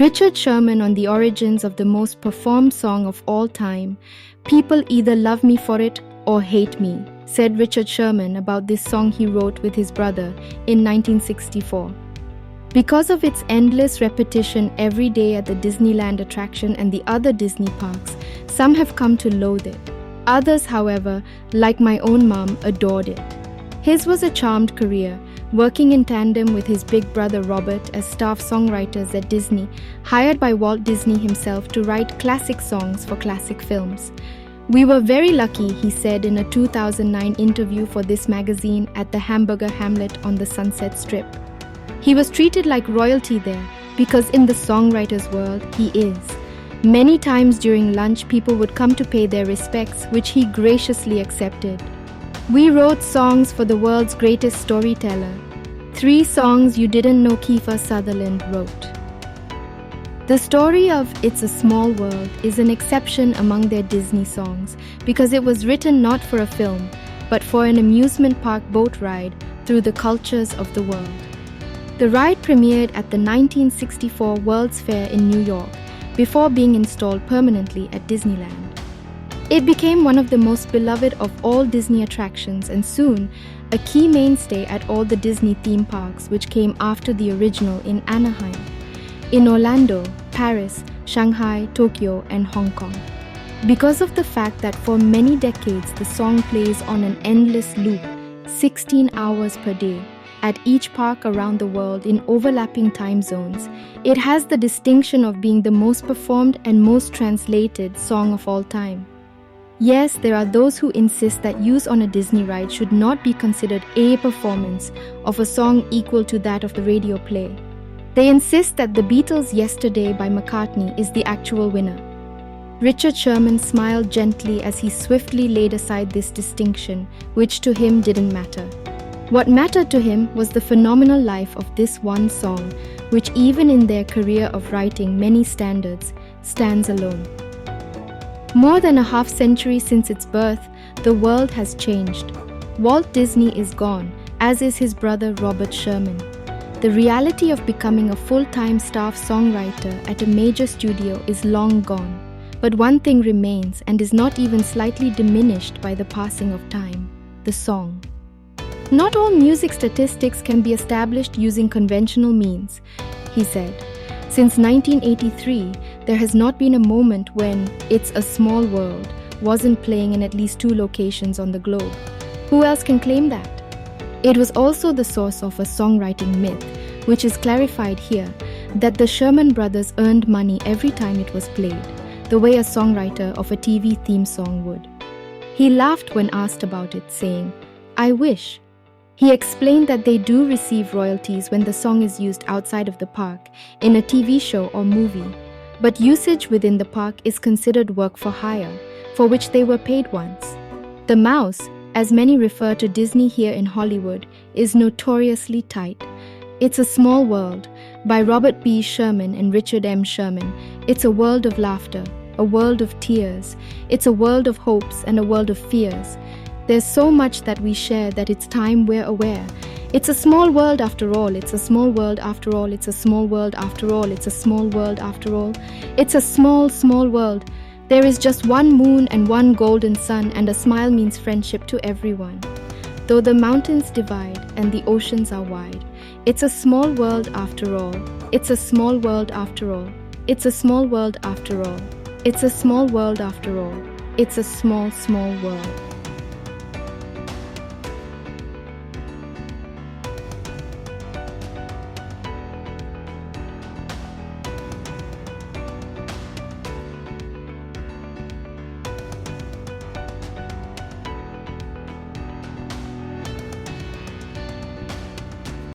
Richard Sherman on the origins of the most performed song of all time. People either love me for it or hate me, said Richard Sherman about this song he wrote with his brother in 1964. Because of its endless repetition every day at the Disneyland attraction and the other Disney parks, some have come to loathe it. Others, however, like my own mom, adored it. His was a charmed career, working in tandem with his big brother Robert as staff songwriters at Disney, hired by Walt Disney himself to write classic songs for classic films. "We were very lucky," he said in a 2009 interview for this magazine at the Hamburger Hamlet on the Sunset Strip. He was treated like royalty there because in the songwriter's world, he is. Many times during lunch, people would come to pay their respects, which he graciously accepted. "We wrote songs for the world's greatest storyteller. 3 songs you didn't know Kiefer Sutherland wrote." The story of It's a Small World is an exception among their Disney songs because it was written not for a film, but for an amusement park boat ride through the cultures of the world. The ride premiered at the 1964 World's Fair in New York before being installed permanently at Disneyland. It became one of the most beloved of all Disney attractions and soon a key mainstay at all the Disney theme parks which came after the original in Anaheim, in Orlando, Paris, Shanghai, Tokyo, and Hong Kong. Because of the fact that for many decades the song plays on an endless loop, 16 hours per day, at each park around the world in overlapping time zones, it has the distinction of being the most performed and most translated song of all time. Yes, there are those who insist that use on a Disney ride should not be considered a performance of a song equal to that of the radio play. They insist that the Beatles' Yesterday by McCartney is the actual winner. Richard Sherman smiled gently as he swiftly laid aside this distinction, which to him didn't matter. What mattered to him was the phenomenal life of this one song, which even in their career of writing many standards, stands alone. More than a half-century since its birth, the world has changed. Walt Disney is gone, as is his brother Robert Sherman. The reality of becoming a full-time staff songwriter at a major studio is long gone. But one thing remains and is not even slightly diminished by the passing of time: the song. "Not all music statistics can be established using conventional means," he said. "Since 1983, there has not been a moment when It's a Small World wasn't playing in at least 2 locations on the globe. Who else can claim that?" It was also the source of a songwriting myth, which is clarified here, that the Sherman brothers earned money every time it was played, the way a songwriter of a TV theme song would. He laughed when asked about it, saying, "I wish." He explained that they do receive royalties when the song is used outside of the park, in a TV show or movie, but usage within the park is considered work for hire, for which they were paid once. The mouse, as many refer to Disney here in Hollywood, is notoriously tight. It's a Small World, by Robert B. Sherman and Richard M. Sherman. It's a world of laughter, a world of tears. It's a world of hopes and a world of fears. There's so much that we share that it's time we're aware. It's a small world after all. It's a small world after all. It's a small world after all. It's a small world after all. It's a small, small world. There is just one moon and one golden sun, and a smile means friendship to everyone. Though the mountains divide and the oceans are wide, it's a small world after all. It's a small world after all. It's a small world after all. It's a small world after all. It's a small, small world.